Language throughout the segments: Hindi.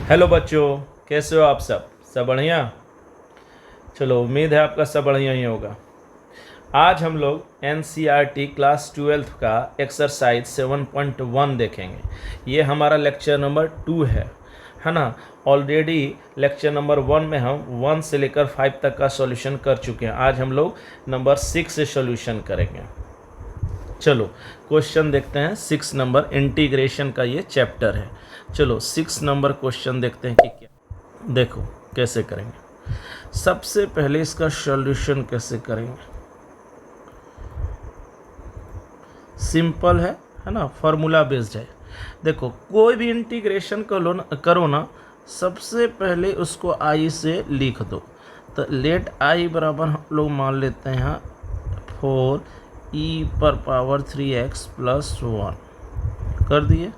हेलो बच्चों, कैसे हो आप सब बढ़िया। चलो, उम्मीद है आपका सब बढ़िया ही होगा। आज हम लोग एनसीईआरटी क्लास 12 का एक्सरसाइज 7.1 देखेंगे। ये हमारा लेक्चर नंबर 2 है ना। ऑलरेडी लेक्चर नंबर 1 में हम 1 से लेकर 5 तक का सॉल्यूशन कर चुके हैं। आज हम लोग नंबर 6 से सॉल्यूशन करेंगे। चलो क्वेश्चन देखते हैं। 6 नंबर इंटीग्रेशन का ये चैप्टर है। चलो 6 नंबर क्वेश्चन देखते हैं कि क्या। देखो कैसे करेंगे। सबसे पहले इसका सॉल्यूशन कैसे करेंगे। सिंपल है ना, फार्मूला बेस्ड है। देखो कोई भी इंटीग्रेशन करो ना, सबसे पहले उसको आई से लिख दो। तो लेट आई बराबर हम लोग मान लेते हैं 4 ई पर पावर 3x प्लस 1 कर दिए।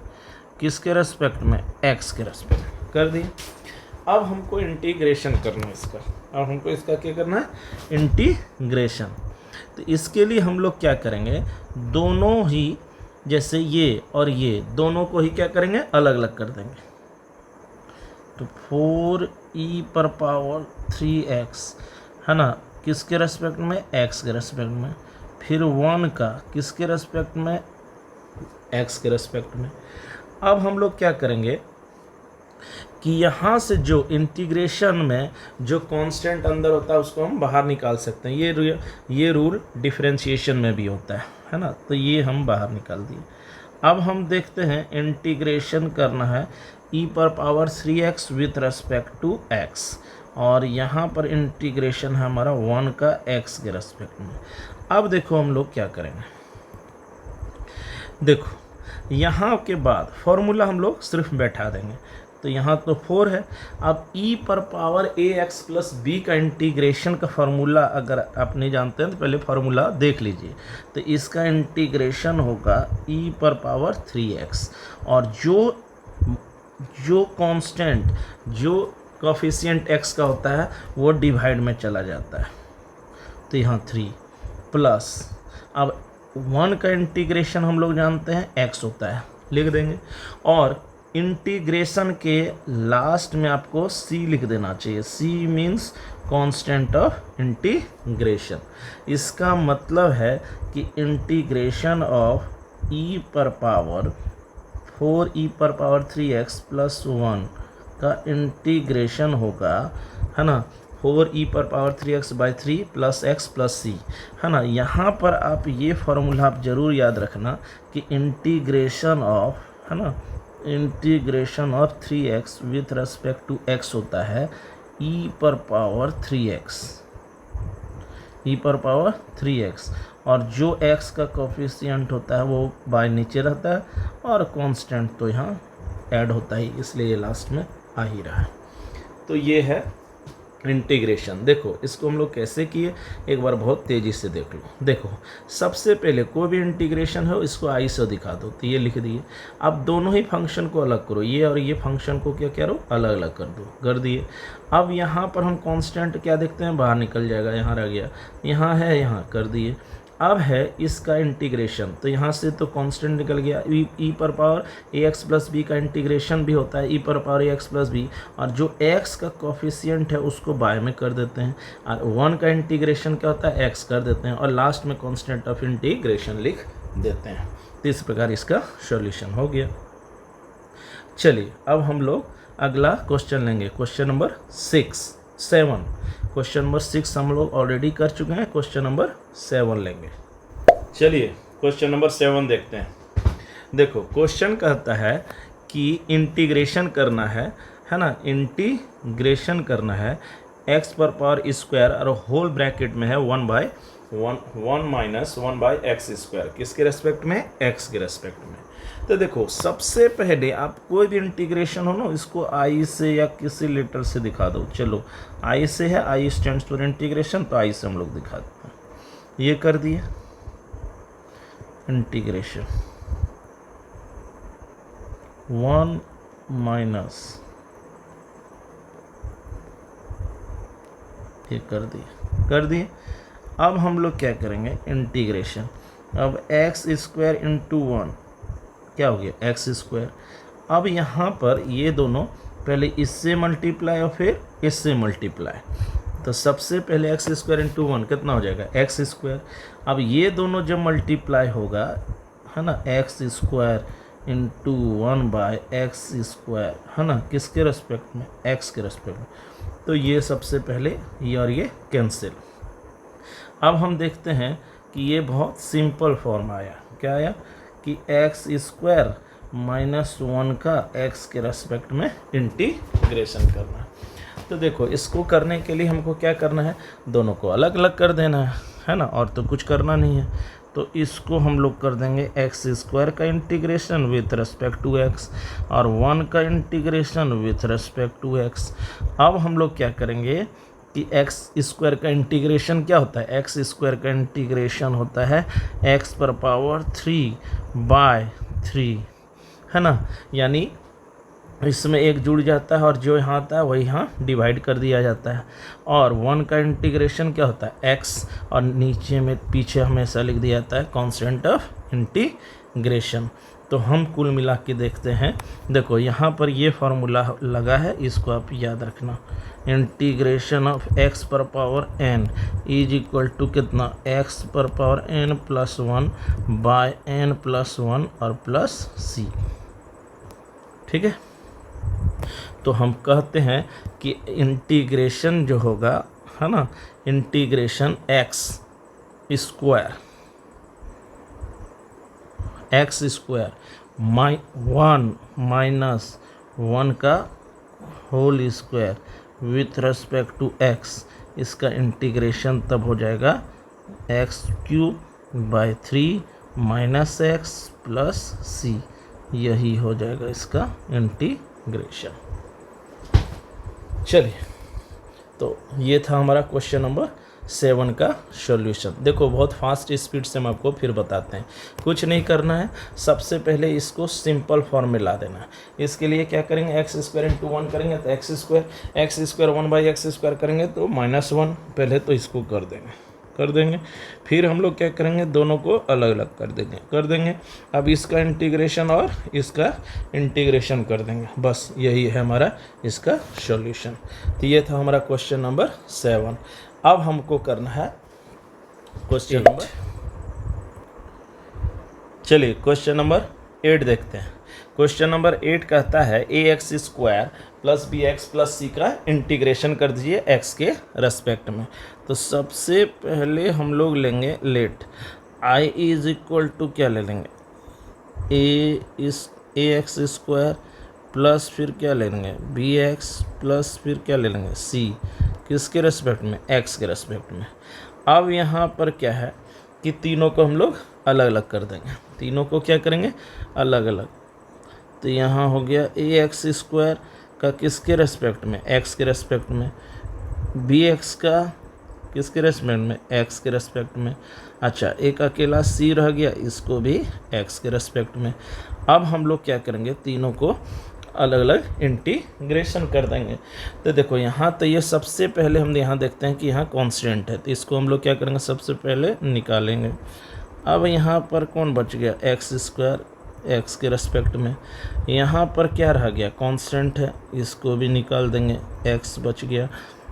किसके रेस्पेक्ट में? x के रेस्पेक्ट में कर दिए। अब हमको इंटीग्रेशन करना है इसका। अब हमको इसका क्या करना है? इंटीग्रेशन। तो इसके लिए हम लोग क्या करेंगे, दोनों ही जैसे ये और ये दोनों को ही क्या करेंगे, अलग अलग कर देंगे। तो 4e पर पावर 3x है ना, किसके रेस्पेक्ट में? x के रेस्पेक्ट में। फिर 1 का किसके रेस्पेक्ट में? x के रेस्पेक्ट में। अब हम लोग क्या करेंगे कि यहाँ से जो इंटीग्रेशन में जो कांस्टेंट अंदर होता है उसको हम बाहर निकाल सकते हैं। ये रूल डिफरेंशिएशन में भी होता है ना। तो ये हम बाहर निकाल दिए। अब हम देखते हैं इंटीग्रेशन करना है e पर power 3x with respect to x, और यहाँ पर इंटीग्रेशन है हमारा 1 का x के रेस्पेक्ट में। अब देखो हम लोग क्या करेंगे। देखो यहाँ के बाद फॉर्मूला हम लोग सिर्फ बैठा देंगे। तो यहाँ तो 4 है। अब e पर पावर ax प्लस b का इंटीग्रेशन का फार्मूला अगर आप नहीं जानते हैं तो पहले फार्मूला देख लीजिए। तो इसका इंटीग्रेशन होगा e पर पावर 3x, और जो कांस्टेंट जो कोफिशिएंट x का होता है वो डिवाइड में चला जाता है। तो यहाँ 3 प्लस, अब 1 का इंटीग्रेशन हम लोग जानते हैं x होता है, लिख देंगे। और इंटीग्रेशन के लास्ट में आपको c लिख देना चाहिए। c means constant of integration. इसका मतलब है कि इंटीग्रेशन ऑफ e पर पावर 4e पर पावर 3x प्लस 1 का इंटीग्रेशन होगा, है ना, 4e पर power 3x by 3 plus x plus c, है ना। यहाँ पर आप ये फार्मूला आप जरूर याद रखना कि इंटीग्रेशन ऑफ, है ना, integration of 3x with respect to x होता है e पर पावर 3x, e पर पावर 3x, और जो x का कोफिशिएंट होता है वो बाय नीचे रहता है, और कांस्टेंट तो यहाँ ऐड होता है, इसलिए ये लास्ट में आ ही रहा है। तो ये है इंटीग्रेशन। देखो इसको हम लोग कैसे किए, एक बार बहुत तेज़ी से देख लो। देखो सबसे पहले कोई भी इंटीग्रेशन हो इसको आई से दिखा दो। तो ये लिख दिए। अब दोनों ही फंक्शन को अलग करो, ये और ये फंक्शन को क्या करो, अलग अलग कर दो, कर दिए। अब यहाँ पर हम कांस्टेंट क्या देखते हैं, बाहर निकल जाएगा, यहाँ रह गया, यहाँ है, यहाँ कर दिए। अब है इसका इंटीग्रेशन, तो यहाँ से तो कांस्टेंट निकल गया। ई पर पावर ax प्लस बी का इंटीग्रेशन भी होता है ई पर पावर ax प्लस बी, और जो x का कोफिशिएंट है उसको बाय में कर देते हैं, और 1 का इंटीग्रेशन क्या होता है, x कर देते हैं, और लास्ट में कांस्टेंट ऑफ इंटीग्रेशन लिख देते हैं। तो इस प्रकार इसका सॉल्यूशन हो गया। चलिए अब हम लोग अगला क्वेश्चन लेंगे, क्वेश्चन नंबर 7। क्वेश्चन नंबर 6 हम लोग ऑलरेडी कर चुके हैं, क्वेश्चन नंबर 7 लेंगे। चलिए क्वेश्चन नंबर 7 देखते हैं। देखो क्वेश्चन कहता है कि इंटीग्रेशन करना है ना, इंटीग्रेशन करना है x पर पावर स्क्वायर और होल ब्रैकेट में है 1 माइनस 1 बाई एक्स स्क्वायर, किसके रेस्पेक्ट में? x के रेस्पेक्ट में। तो देखो सबसे पहले आप कोई भी इंटीग्रेशन हो ना, इसको आई से या किसी लेटर से दिखा दो। चलो आई से है, आई स्टैंड्स फॉर इंटीग्रेशन, तो आई से हम लोग दिखा देते हैं। ये कर दिए इंटीग्रेशन 1 माइनस, ये कर दिए। अब हम लोग क्या करेंगे, इंटीग्रेशन, अब एक्स स्क्वायर इंटू 1 क्या हो गया, एक्स स्क्वायर। अब यहाँ पर ये दोनों पहले इससे मल्टीप्लाई और फिर इससे मल्टीप्लाई। तो सबसे पहले एक्स स्क्वायर इंटू 1 कितना हो जाएगा एक्स स्क्वायर। अब ये दोनों जब मल्टीप्लाई होगा है ना, x square into 1 by x square है ना, किसके रेस्पेक्ट में, एक्स के रेस्पेक्ट में। तो ये सबसे पहले ये और ये कैंसिल। अब हम देखते हैं कि ये बहुत सिंपल फॉर्म आया। क्या आया कि एक्स स्क्वायर माइनस 1 का एक्स के रेस्पेक्ट में इंटीग्रेशन करना। तो देखो इसको करने के लिए हमको क्या करना है, दोनों को अलग अलग कर देना है ना, और तो कुछ करना नहीं है। तो इसको हम लोग कर देंगे एक्स स्क्वायर का integration with respect to x और 1 का integration with respect to x. अब हम लोग क्या करेंगे कि एक्स स्क्वायर का इंटीग्रेशन क्या होता है, एक्स स्क्वायर का इंटीग्रेशन होता है एक्स पर पावर 3 बाय 3 है ना, यानी इसमें एक जुड़ जाता है और जो यहाँ आता है वही यहाँ डिवाइड कर दिया जाता है। और 1 का इंटीग्रेशन क्या होता है एक्स, और नीचे में पीछे हमेशा लिख दिया जाता है कांस्टेंट ऑफ इंटीग्रेशन। तो हम कुल मिला के देखते हैं, देखो यहाँ पर ये फार्मूला लगा है, इसको आप याद रखना। इंटीग्रेशन ऑफ एक्स पर power n is equal to कितना, एक्स पर power n plus 1 by n plus 1 और प्लस c। ठीक है, तो हम कहते हैं कि इंटीग्रेशन जो होगा है ना, इंटीग्रेशन एक्स स्क्वायर 1 माइनस 1 का whole square with respect to x, इसका इंटीग्रेशन तब हो जाएगा x cube by 3 minus x plus c, यही हो जाएगा इसका इंटीग्रेशन। चलिए, तो ये था हमारा क्वेश्चन नंबर 7 का सॉल्यूशन। देखो बहुत फास्ट स्पीड से हम आपको फिर बताते हैं, कुछ नहीं करना है, सबसे पहले इसको सिंपल फॉर्म में ला देना है। इसके लिए क्या करेंगे, एक्स स्क्वायर इंटू 1 करेंगे तो x square 1 by x square करेंगे तो -1, पहले तो इसको कर देंगे। फिर हम लोग क्या करेंगे, दोनों को अलग अलग कर देंगे। अब इसका इंटीग्रेशन और इसका इंटीग्रेशन कर देंगे, बस यही है हमारा इसका सॉल्यूशन। तो ये था हमारा क्वेश्चन नंबर 7। अब हमको करना है क्वेश्चन नंबर, चलिए क्वेश्चन नंबर 8 देखते हैं। क्वेश्चन नंबर 8 कहता है a x square plus B x plus c का इंटीग्रेशन कर दीजिए एक्स के रेस्पेक्ट में। तो सबसे पहले हम लोग लेंगे let I is equal to क्या ले लेंगे, ए एक्स स्क्वायर प्लस फिर क्या ले लेंगे बी एक्स प्लस फिर क्या ले लेंगे सी, किसके रेस्पेक्ट में, एक्स के रेस्पेक्ट में। अब यहाँ पर क्या है कि तीनों को हम लोग अलग अलग कर देंगे, तीनों को क्या करेंगे अलग अलग। तो यहाँ हो गया ए एक्स स्क्वायर का किसके रेस्पेक्ट में, एक्स के रेस्पेक्ट में, बी एक्स का किसके रेस्पेक्ट में, एक्स के रेस्पेक्ट में। अच्छा, एक अकेला सी रह गया, इसको भी एक्स के रेस्पेक्ट में। अब हम लोग क्या करेंगे, तीनों को अलग अलग इंटीग्रेशन कर देंगे। तो देखो यहाँ तो ये सबसे पहले हम यहाँ देखते हैं कि यहाँ कांस्टेंट है, तो इसको हम लोग क्या करेंगे सबसे पहले निकालेंगे। अब यहाँ पर कौन बच गया, एक्स स्क्वायर एक्स के रेस्पेक्ट में। यहाँ पर क्या रह गया, कांस्टेंट है, इसको भी निकाल देंगे, एक्स बच गया।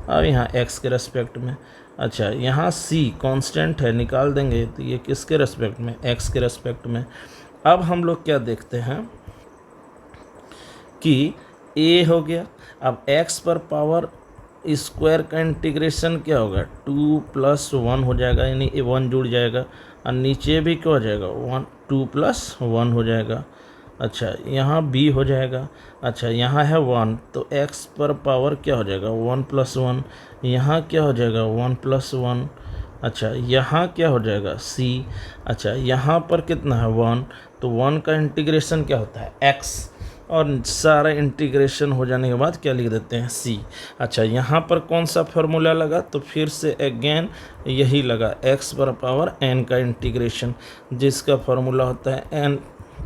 अब यहाँ एक्स के रेस्पेक्ट में। अच्छा, यहाँ सी कांस्टेंट है, निकाल देंगे, तो ये किसके रेस्पेक्ट में, एक्स के रेस्पेक्ट में। अब हम लोग क्या देखते हैं कि ए हो गया, अब एक्स पर पावर स्क्वायर का इंटीग्रेशन क्या होगा, 2 + 1 हो जाएगा, यानी 1 जुड़ जाएगा, और नीचे भी क्या हो जाएगा 2 + 1 हो जाएगा। अच्छा, यहाँ बी हो जाएगा। अच्छा, यहाँ है 1, तो एक्स पर पावर क्या हो जाएगा 1 + 1, यहाँ क्या हो जाएगा 1 + 1। अच्छा, यहाँ क्या हो जाएगा सी। अच्छा, यहाँ पर कितना है 1, तो 1 का इंटीग्रेशन क्या होता है एक्स, और सारा इंटीग्रेशन हो जाने के बाद क्या लिख देते हैं सी। अच्छा, यहाँ पर कौन सा फार्मूला लगा, तो फिर से अगेन यही लगा, एक्स पर पावर n का इंटीग्रेशन, जिसका फार्मूला होता है n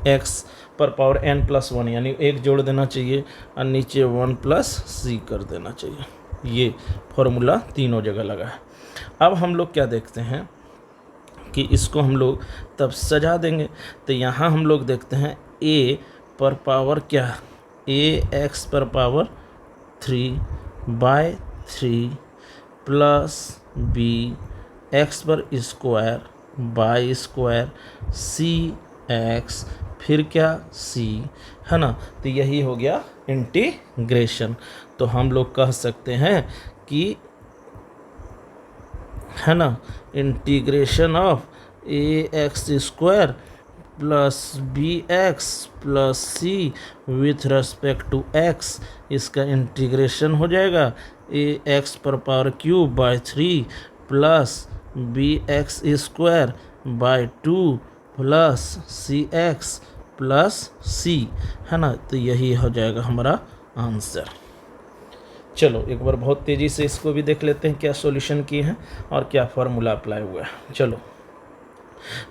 एक्स पर पावर n + 1, यानी एक जोड़ देना चाहिए और नीचे 1 + c कर देना चाहिए। ये फार्मूला तीनों जगह लगा है। अब हम लोग क्या देखते हैं कि इसको हम लोग तब सजा देंगे। तो यहाँ हम लोग देखते हैं a पर पावर क्या ए एक्स पर power 3 by 3 plus B X पर square by square C X फिर क्या सी, है ना। तो यही हो गया इंटीग्रेशन। तो हम लोग कह सकते हैं कि, है ना, integration of a x square plus B x plus c with respect to x, इसका इंटीग्रेशन हो जाएगा ए एक्स पर power cube by 3 plus B x square by 2 plus c x plus c, है ना। तो यही हो जाएगा हमारा आंसर। चलो एक बार बहुत तेज़ी से इसको भी देख लेते हैं क्या सॉल्यूशन किए हैं और क्या फार्मूला अप्लाई हुआ है। चलो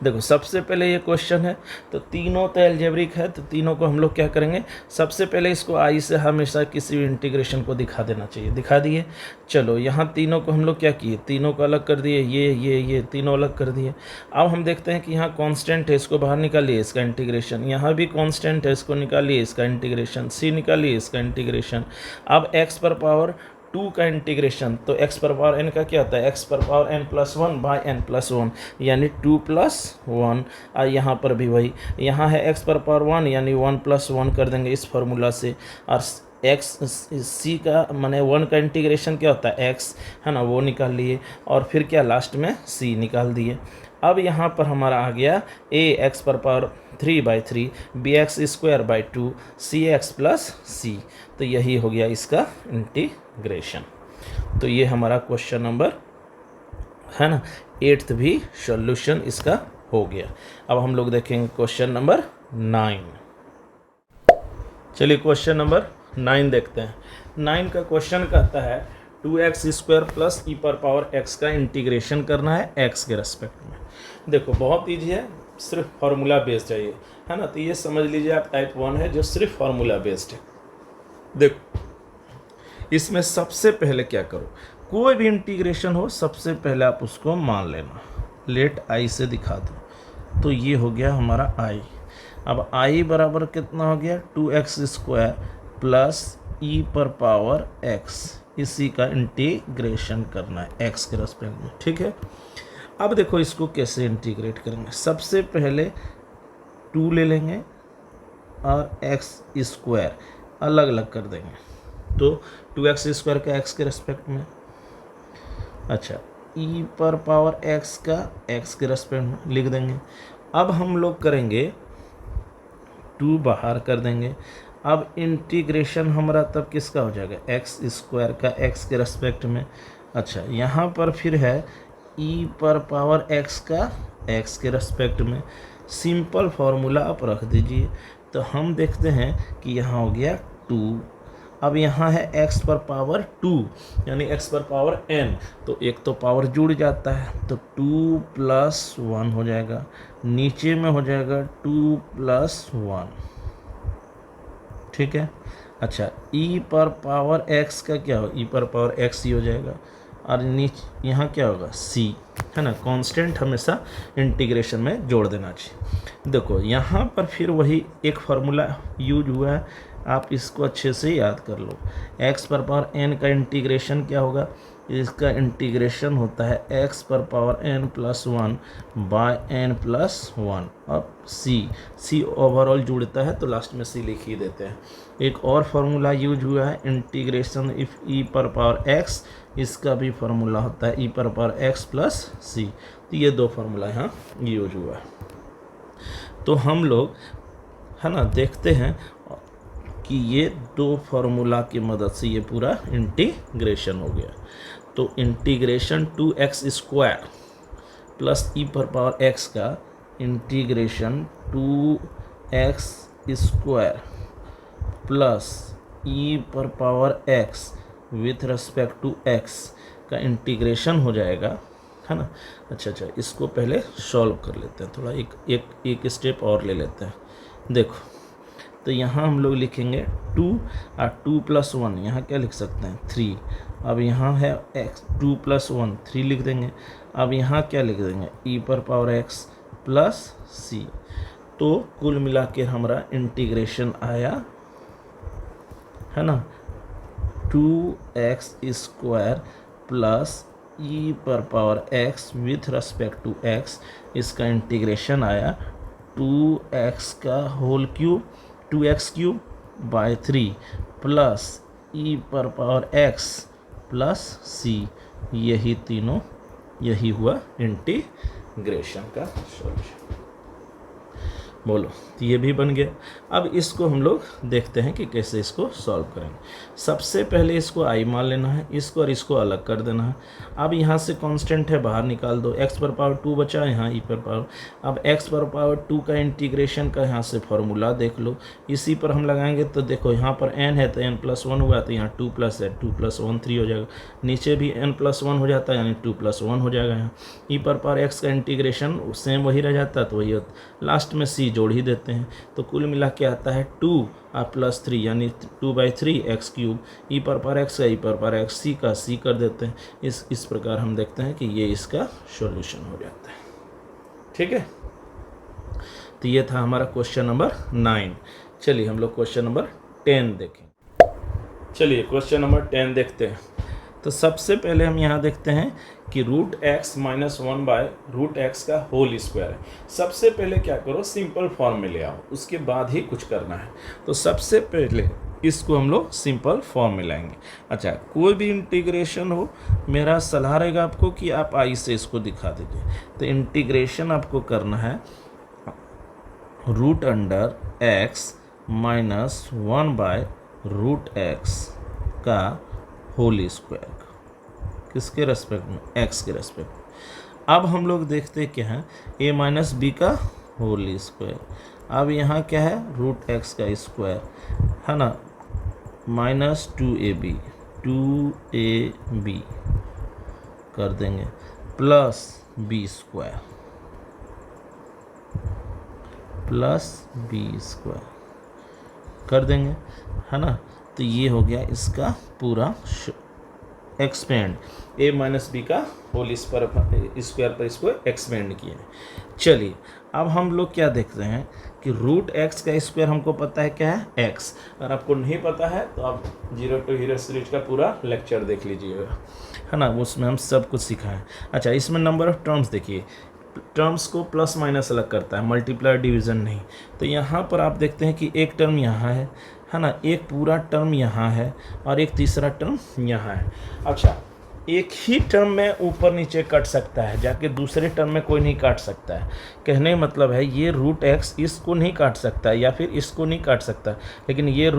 देखो, सबसे पहले ये क्वेश्चन है तो तीनों तो एल्जेब्रिक है, तो तीनों को हम लोग क्या करेंगे, सबसे पहले इसको आई से हमेशा किसी भी इंटीग्रेशन को दिखा देना चाहिए। दिखा दिए। चलो यहाँ तीनों को हम लोग क्या किए, तीनों को अलग कर दिए, ये तीनों अलग कर दिए। अब हम देखते हैं कि यहाँ कांस्टेंट है, इसको बाहर निकालिए, इसका इंटीग्रेशन। यहाँ भी कांस्टेंट है, इसको निकालिए, इसका इंटीग्रेशन। सी निकालिए, इसका इंटीग्रेशन। अब एक्स पर पावर 2 का इंटीग्रेशन, तो x पर पावर n का क्या होता है, x पर power n plus 1 by n plus 1 यानी 2 प्लस 1। और यहाँ पर भी वही, यहाँ है x पर पावर 1 यानी 1 प्लस 1 कर देंगे इस फार्मूला से। और x c का माने 1 का इंटीग्रेशन क्या होता है x, है ना, वो निकाल लिए। और फिर क्या लास्ट में c निकाल दिए। अब यहाँ पर हमारा आ गया a x पर power 3 by 3 b x square by 2 c x plus c. तो यही हो गया इसका इंटीग्रेशन। तो ये हमारा क्वेश्चन नंबर, है ना, 8th भी सॉल्यूशन इसका हो गया। अब हम लोग देखेंगे क्वेश्चन नंबर 9। चलिए क्वेश्चन नंबर 9 देखते हैं। 9 का क्वेश्चन कहता है 2x स्क्वायर प्लस ई पर पावर x का इंटीग्रेशन करना है x के रेस्पेक्ट में। देखो बहुत ईजी है, सिर्फ फार्मूला बेस्ड चाहिए, है ना। तो ये समझ लीजिए आप टाइप 1 है जो सिर्फ फार्मूला बेस्ड है। देखो इसमें सबसे पहले क्या करो, कोई भी इंटीग्रेशन हो सबसे पहले आप उसको मान लेना। लेट आई से दिखा दो, तो ये हो गया हमारा आई। अब आई बराबर कितना हो गया, 2x स्क्वायर प्लस ई पर पावर x, इसी का इंटीग्रेशन करना है x के रेस्पेक्ट में, ठीक है। अब देखो इसको कैसे इंटीग्रेट करेंगे, सबसे पहले 2 ले लेंगे और x स्क्वायर अलग अलग कर देंगे, तो 2x स्क्वायर का x के रेस्पेक्ट में, अच्छा e पर पावर x का x के रेस्पेक्ट में लिख देंगे। अब हम लोग करेंगे 2 बाहर कर देंगे। अब इंटीग्रेशन हमारा तब किसका हो जाएगा, x स्क्वायर का x के रेस्पेक्ट में। अच्छा यहाँ पर फिर है e पर पावर x का x के रेस्पेक्ट में। सिंपल फार्मूला आप रख दीजिए, तो हम देखते हैं कि यहाँ हो गया 2। अब यहाँ है x पर पावर 2 यानी x पर पावर n, तो एक तो पावर जुड़ जाता है, तो 2 प्लस 1 हो जाएगा, नीचे में हो जाएगा 2 प्लस 1, ठीक है। अच्छा e पर पावर x का क्या हो, e पर पावर x ही हो जाएगा, और नीचे यहाँ क्या होगा c, है ना। कांस्टेंट हमेशा इंटीग्रेशन में जोड़ देना चाहिए। देखो यहाँ पर फिर वही एक फार्मूला यूज हुआ है, आप इसको अच्छे से याद कर लो। x पर पावर n का इंटीग्रेशन क्या होगा, इसका इंटीग्रेशन होता है x पर power n plus 1 by n plus 1। अब c ओवरऑल जुड़ता है तो लास्ट में c लिख ही देते हैं। एक और फार्मूला यूज हुआ है इंटीग्रेशन इफ e पर पावर x, इसका भी फार्मूला होता है e पर पावर x प्लस c। तो ये 2 फार्मूला यहाँ यूज हुआ है। तो हम लोग, है ना, देखते हैं कि ये 2 फार्मूला की मदद से ये पूरा इंटीग्रेशन हो गया। तो integration 2x square plus e पर पावर x का integration 2x square plus e पर power x with respect to x का इंटीग्रेशन हो जाएगा, है ना। अच्छा इसको पहले सॉल्व कर लेते हैं, थोड़ा एक स्टेप और ले लेते हैं। देखो तो यहाँ हम लोग लिखेंगे 2 और 2 प्लस 1, यहाँ क्या लिख सकते हैं 3। अब यहाँ है x 2 प्लस 1 3 लिख देंगे। अब यहाँ क्या लिख देंगे e पर पावर x प्लस c। तो कुल मिला के हमारा इंटीग्रेशन आया है ना, 2x² प्लस ई पर power x with respect to x, इसका इंटीग्रेशन आया 2x का whole cube 2x³ by 3 plus e पर पावर x प्लस c, यही तीनों, यही हुआ इंटीग्रेशन का सॉल्यूशन। बोलो, तो ये भी बन गया। अब इसको हम लोग देखते हैं कि कैसे इसको सॉल्व करेंगे। सबसे पहले इसको i मान लेना है, इसको और इसको अलग कर देना है। अब यहाँ से कांस्टेंट है, बाहर निकाल दो, x पर पावर 2 बचा, यहाँ e पर पावर। अब x पर पावर 2 का इंटीग्रेशन का यहाँ से फॉर्मूला देख लो, इसी पर हम लगाएंगे तो देखो यहाँ पर n है तो n+1 हुआ, तो यहाँ 2 प्लस है, 2 + 1 3 हो जाएगा, नीचे भी n+1 हो जाता है यानी 2 + 1 हो जाएगा। यहाँ e पर पावर x का इंटीग्रेशन सेम वही रह जाता है, तो वही होता, लास्ट में c जोड़ ही देते हैं, तो कुल मिला के आता है 2 और +3 यानी 2/3 x³ ई पर पावर x का ई पर पावर x, c का c कर देते हैं। इस प्रकार हम देखते हैं कि ये इसका सॉल्यूशन हो जाता है। ठीक है, तो ये था हमारा क्वेश्चन नंबर 9। चलिए हम लोग क्वेश्चन नंबर 10 देखें। चलिए क्वेश्चन नंबर 10 देखते हैं। तो सबसे पहले हम यहाँ देखते हैं कि √x - 1/√x का होल स्क्वायर है। सबसे पहले क्या करो, सिंपल फॉर्म में ले आओ, उसके बाद ही कुछ करना है। तो सबसे पहले इसको हम लोग सिंपल फॉर्म में लाएंगे। अच्छा, कोई भी इंटीग्रेशन हो, मेरा सलाह रहेगा आपको कि आप आई से इसको दिखा दीजिए। तो इंटीग्रेशन आपको करना है √x - 1/√x का होल स्क्वायर, किसके रेस्पेक्ट में, x के रेस्पेक्ट में। अब हम लोग देखते क्या है, a - b का होल स्क्वायर। अब यहाँ क्या है, √x का स्क्वायर है ना, -2ab कर देंगे प्लस b² कर देंगे, है ना। तो ये हो गया इसका पूरा एक्सपेंड, a - b का होल स्क्वायर पर इसको एक्सपेंड किए। चलिए अब हम लोग क्या देखते हैं कि √x का स्क्वायर हमको पता है क्या है, x। अगर आपको नहीं पता है तो आप 0 to हीरो सीरीज का पूरा लेक्चर देख लीजिएगा, है ना, उसमें हम सब कुछ सिखाएं। अच्छा, इसमें नंबर ऑफ टर्म्स देखिए, टर्म्स को प्लस माइनस अलग करता है, मल्टीप्लाई डिवीज़न नहीं। तो यहाँ पर आप देखते हैं कि एक टर्म यहाँ है ना, एक पूरा टर्म यहाँ है और एक तीसरा टर्म यहाँ है। अच्छा, एक ही टर्म में ऊपर नीचे कट सकता है, जाके दूसरे टर्म में कोई नहीं काट सकता है। कहने का मतलब है ये √x इसको नहीं काट सकता या फिर इसको नहीं काट सकता, लेकिन ये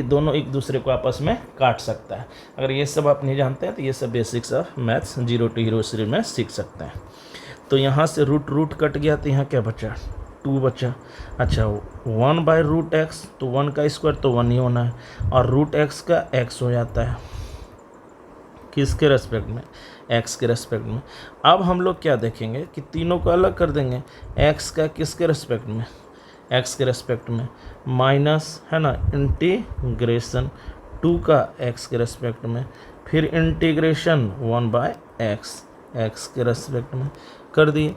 दोनों एक दूसरे को आपस में काट सकता है। अगर ये सब आप नहीं जानते हैं तो ये सब basics of maths 0 to hero series में सीख सकते हैं। तो यहाँ से रूट कट गया, तो यहाँ क्या बचा, 2 बचा। अच्छा, 1/√x, तो 1 का स्क्वायर तो 1 ही होना है, और √x का x हो जाता है, किसके रेस्पेक्ट में, x के रेस्पेक्ट में। अब हम लोग क्या देखेंगे कि तीनों को अलग कर देंगे, x का किसके रेस्पेक्ट में, x के रेस्पेक्ट में, माइनस है ना, इंटीग्रेशन 2 का x के रेस्पेक्ट में, फिर इंटीग्रेशन 1/x x के रेस्पेक्ट में कर दिए।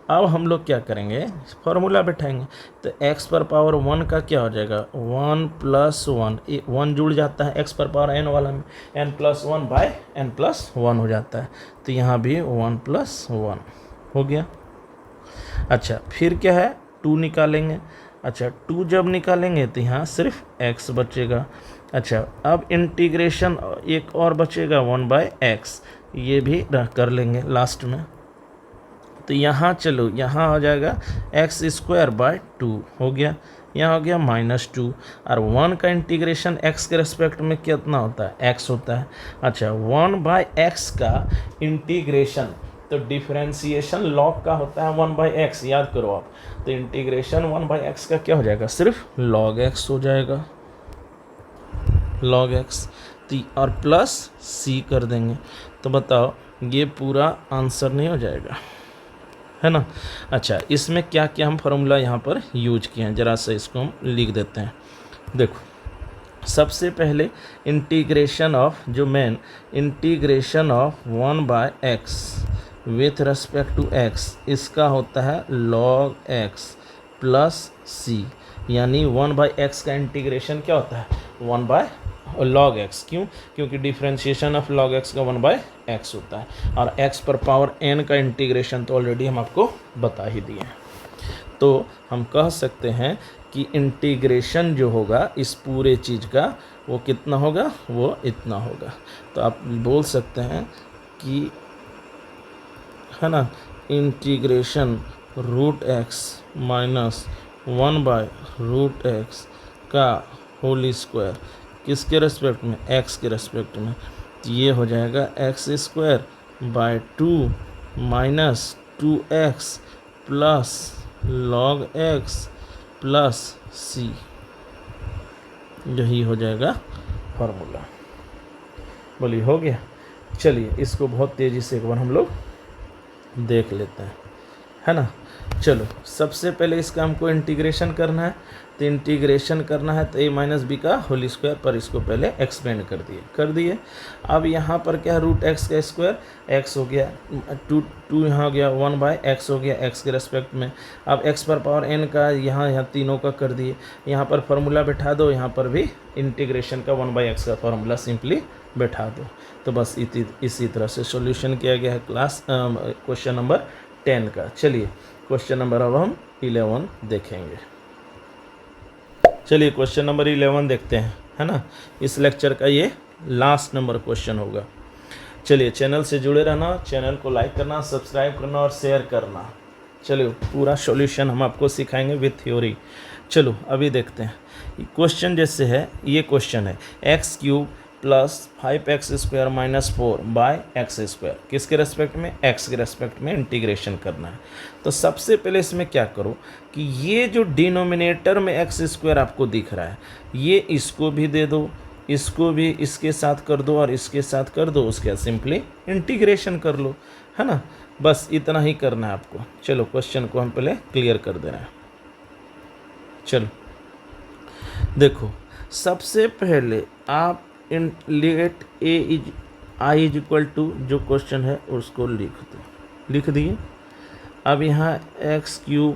अब हम लोग क्या करेंगे, फॉर्मूला बैठाएंगे। तो x पर पावर 1 का क्या हो जाएगा, 1 + 1, 1 जुड़ जाता है x पर पावर n वाला में, n+1/n+1 हो जाता है। तो यहाँ भी 1 + 1 हो गया। अच्छा, फिर क्या है, 2 निकालेंगे। अच्छा, 2 जब निकालेंगे तो यहाँ सिर्फ x बचेगा। अच्छा, अब इंटीग्रेशन एक और बचेगा 1/x, ये भी कर लेंगे लास्ट में। तो यहाँ चलो, यहाँ हो जाएगा x² 2 हो गया, यहाँ हो गया -2, और 1 का इंटीग्रेशन x के रेस्पेक्ट में कितना होता है, x होता है। अच्छा, 1/x का इंटीग्रेशन तो डिफरेंशिएशन लॉग का होता है 1/x, याद करो आप। तो इंटीग्रेशन 1/x का क्या हो जाएगा, सिर्फ log x हो जाएगा, log x। और प्लस c कर देंगे। तो बताओ, ये पूरा आंसर नहीं हो जाएगा, है ना। अच्छा, इसमें क्या क्या हम फार्मूला यहाँ पर यूज किए हैं, ज़रा से इसको हम लिख देते हैं। देखो, सबसे पहले इंटीग्रेशन ऑफ, जो main integration of 1/x with respect to x, इसका होता है log x प्लस c, यानी 1/x का इंटीग्रेशन क्या होता है, 1/x log x, क्यों? क्योंकि डिफ्रेंशिएशन ऑफ log x का 1/x होता है, और x पर पावर n का इंटीग्रेशन तो ऑलरेडी हम आपको बता ही दिए हैं। तो हम कह सकते हैं कि इंटीग्रेशन जो होगा इस पूरे चीज़ का वो कितना होगा, वो इतना होगा। तो आप बोल सकते हैं कि, है ना, इंटीग्रेशन √x माइनस 1/√x का होल स्क्वायर किसके रेस्पेक्ट में, x के रेस्पेक्ट में, तो ये हो जाएगा x² minus 2x plus log x plus c, यही हो जाएगा फार्मूला। बोलिए हो गया। चलिए इसको बहुत तेज़ी से एक बार हम लोग देख लेते हैं, है ना। चलो सबसे पहले इसका हमको इंटीग्रेशन करना है, तो इंटीग्रेशन करना है तो a माइनस बी का होल स्क्वायर पर इसको पहले एक्सपेंड कर दिए। अब यहाँ पर क्या है, √x का स्क्वायर, x हो गया 2 यहाँ हो गया 1/x हो गया x के रेस्पेक्ट में। अब x पर पावर n का यहाँ तीनों का कर दिए, यहाँ पर फार्मूला बैठा दो, यहाँ पर भी इंटीग्रेशन का 1/x का फार्मूला सिंपली बैठा दो। तो बस इसी तरह से सॉल्यूशन किया गया है क्वेश्चन नंबर 10 का। चलिए क्वेश्चन नंबर अब हम 11 देखेंगे। चलिए क्वेश्चन नंबर 11 देखते हैं, है ना। इस लेक्चर का ये लास्ट नंबर क्वेश्चन होगा। चलिए चैनल से जुड़े रहना, चैनल को लाइक करना, सब्सक्राइब करना और शेयर करना। चलिए पूरा सॉल्यूशन हम आपको सिखाएंगे विथ थ्योरी। चलो अभी देखते हैं क्वेश्चन। जैसे है ये क्वेश्चन है x³ plus 5x² minus 4/x², किसके रेस्पेक्ट में, x के रेस्पेक्ट में इंटीग्रेशन करना है। तो सबसे पहले इसमें क्या करो कि ये जो डिनोमिनेटर में x² आपको दिख रहा है, ये इसको भी दे दो, इसको भी इसके साथ कर दो और इसके साथ कर दो, उसके बाद सिंपली इंटीग्रेशन कर लो, है ना। बस इतना ही करना है आपको। चलो क्वेश्चन को हम पहले क्लियर कर दे रहे हैं। चलो देखो, सबसे पहले आप इन लेट i = जो क्वेश्चन है उसको लिख दिए। अब यहाँ x³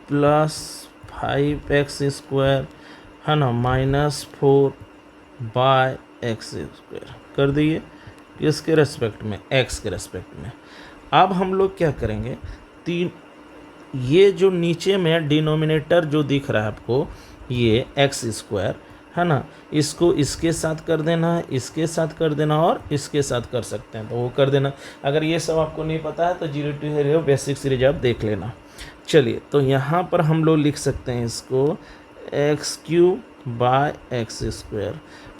प्लस 5x² है ना माइनस 4/x² कर दिए, किसके रेस्पेक्ट में, x के रेस्पेक्ट में। अब हम लोग क्या करेंगे, ये जो नीचे में डिनोमिनेटर जो दिख रहा है आपको, ये x² है ना, इसको इसके साथ कर देना है, इसके साथ कर देना और इसके साथ कर सकते हैं तो वो कर देना। अगर ये सब आपको नहीं पता है तो 0 to 0 बेसिक सीरीज आप देख लेना। चलिए तो यहाँ पर हम लोग लिख सकते हैं इसको x³/x²,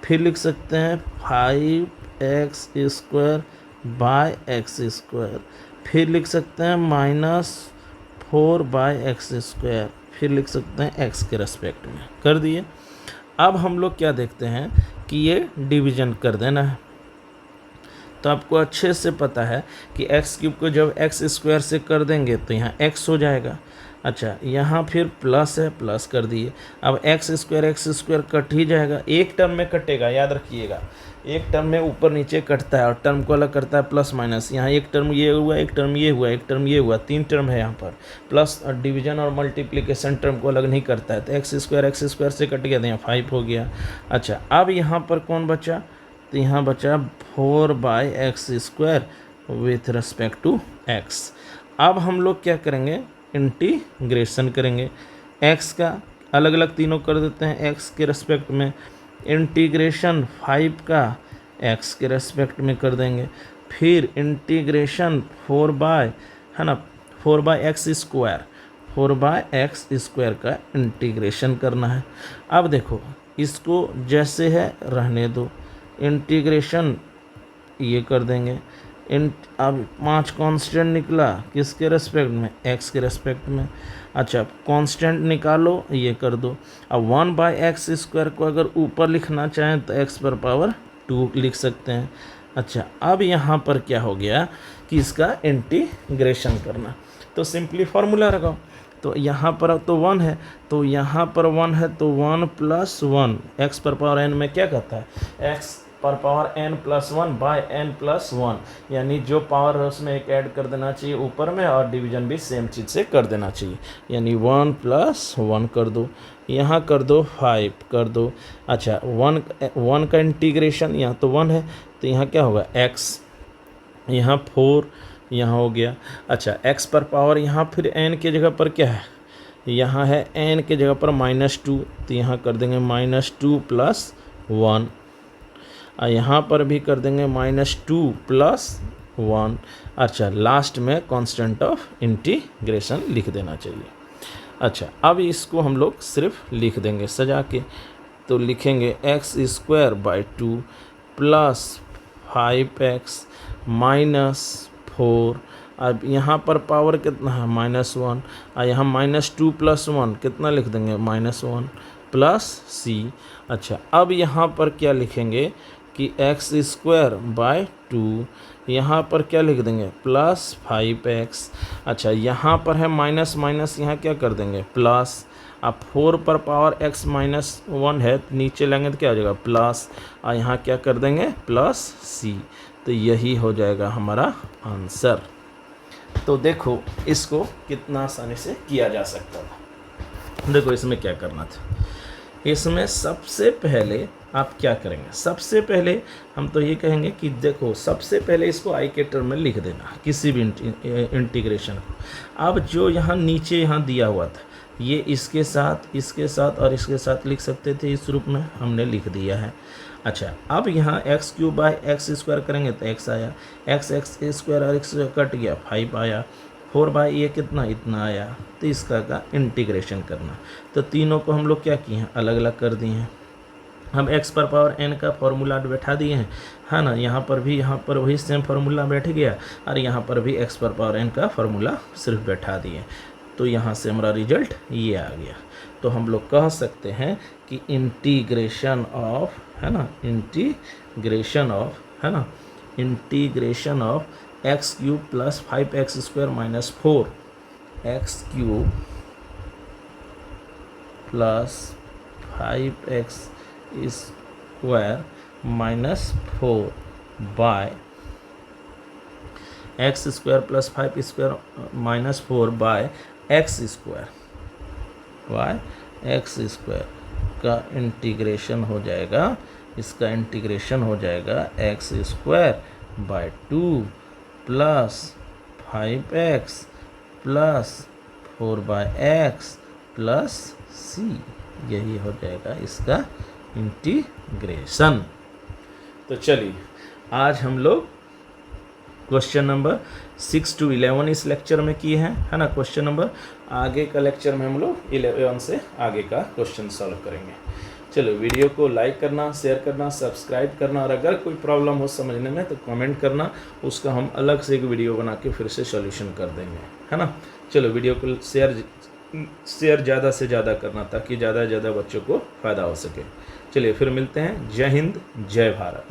फिर लिख सकते हैं 5x²/x², फिर लिख सकते हैं -4/x², फिर लिख सकते हैं x के रेस्पेक्ट में। कर दिए। अब हम लोग क्या देखते हैं कि ये डिवीजन कर देना है। तो आपको अच्छे से पता है कि x³ को जब x² से कर देंगे तो यहाँ x हो जाएगा। अच्छा यहाँ फिर प्लस है, प्लस कर दिए। अब x² कट ही जाएगा, एक टर्म में कटेगा, याद रखिएगा। एक टर्म में ऊपर नीचे कटता है और टर्म को अलग करता है प्लस माइनस। यहाँ एक टर्म ये हुआ, एक टर्म ये हुआ, एक टर्म ये हुआ, 3 टर्म है यहाँ पर। प्लस और डिवीजन और मल्टीप्लिकेशन टर्म को अलग नहीं करता है। तो x² से कट गया तो यहाँ 5 हो गया। अच्छा अब यहाँ पर कौन बचा, तो यहाँ बचा 4/x² with respect to x। अब हम लोग क्या करेंगे, इंटीग्रेशन करेंगे। x का अलग अलग तीनों कर देते हैं x के रेस्पेक्ट में, इंटीग्रेशन 5 का x के रेस्पेक्ट में कर देंगे, फिर इंटीग्रेशन 4/x² का इंटीग्रेशन करना है। अब देखो इसको जैसे है रहने दो, इंटीग्रेशन ये कर देंगे। अब 5 कांस्टेंट निकला, किसके रेस्पेक्ट में, x के रेस्पेक्ट में। अच्छा कांस्टेंट निकालो, ये कर दो। अब 1/x² को अगर ऊपर लिखना चाहें तो x पर पावर 2 लिख सकते हैं। अच्छा अब यहाँ पर क्या हो गया कि इसका इंटीग्रेशन करना, तो सिंपली फार्मूला लगाओ। तो यहाँ पर तो 1 है, तो यहाँ पर 1 है तो 1 + 1 x पर पावर n में क्या कहता है, x पर पावर n+1 बाय n+1, यानी जो पावर है उसमें एक ऐड कर देना चाहिए ऊपर में और डिवीजन भी सेम चीज़ से कर देना चाहिए, यानी 1+1 कर दो, यहाँ कर दो 5 कर दो। अच्छा 1 का इंटीग्रेशन, यहाँ तो 1 है तो यहाँ क्या होगा x, यहाँ 4 यहाँ हो गया। अच्छा x पर पावर यहाँ फिर n के जगह पर क्या है, यहाँ है n के जगह पर -2, तो यहाँ कर देंगे -2 + 1, और यहाँ पर भी कर देंगे -2 + 1। अच्छा लास्ट में कांस्टेंट ऑफ इंटीग्रेशन लिख देना चाहिए। अच्छा अब इसको हम लोग सिर्फ लिख देंगे सजा के, तो लिखेंगे x² / 2 + 5x - 4। अब यहाँ पर पावर कितना है -1, और यहाँ -2 + 1 कितना लिख देंगे -1 + c। अच्छा अब यहाँ पर क्या लिखेंगे कि x² / 2, यहाँ पर क्या लिख देंगे +5x। अच्छा यहाँ पर है माइनस माइनस, यहाँ क्या कर देंगे प्लस। अब 4 पर पावर x - 1 है तो नीचे लेंगे तो क्या हो जाएगा प्लस, और यहाँ क्या कर देंगे +c। तो यही हो जाएगा हमारा आंसर। तो देखो इसको कितना आसानी से किया जा सकता था। देखो इसमें क्या करना था, इसमें सबसे पहले आप क्या करेंगे, सबसे पहले हम तो ये कहेंगे कि देखो सबसे पहले इसको आई के टर्म में लिख देना किसी भी इंटीग्रेशन को। अब जो यहाँ नीचे यहाँ दिया हुआ था ये इसके साथ और इसके साथ लिख सकते थे, इस रूप में हमने लिख दिया है। अच्छा अब यहाँ x³ / x² करेंगे तो x आया, x² और x कट गया 5 आया, 4 ये कितना इतना आया। तो इसका का इंटीग्रेशन करना, तो तीनों को हम लोग क्या किए हैं अलग अलग कर दिए हैं। हम x पर पावर n का फॉर्मूला बैठा दिए हैं, है ना, यहाँ पर भी यहाँ पर वही सेम फार्मूला बैठ गया, और यहाँ पर भी x पर पावर n का फार्मूला सिर्फ बैठा दिए। तो यहाँ से हमारा रिजल्ट ये आ गया। तो हम लोग कह सकते हैं कि इंटीग्रेशन ऑफ, है ना, इंटीग्रेशन ऑफ, है ना, integration of x³ + 5x² - 4, x³ + 5x² - 4 bye x² + 5² - 4 bye x² का इंटीग्रेशन हो जाएगा, इसका इंटीग्रेशन हो जाएगा x² / 2 + 5x + 4x + c, यही हो जाएगा इसका इंटीग्रेशन। तो चलिए आज हम लोग क्वेश्चन नंबर 6 to 11 इस लेक्चर में किए हैं, है ना। क्वेश्चन नंबर आगे का लेक्चर में हम लोग 11 से आगे का क्वेश्चन सॉल्व करेंगे। चलो वीडियो को लाइक करना, शेयर करना, सब्सक्राइब करना, और अगर कोई प्रॉब्लम हो समझने में तो कमेंट करना, उसका हम अलग से एक वीडियो बना के फिर से सॉल्यूशन कर देंगे, है ना। चलो वीडियो को शेयर ज़्यादा से ज़्यादा करना ताकि ज़्यादा से ज़्यादा बच्चों को फ़ायदा हो सके। चलिए फिर मिलते हैं। जय हिंद, जय भारत।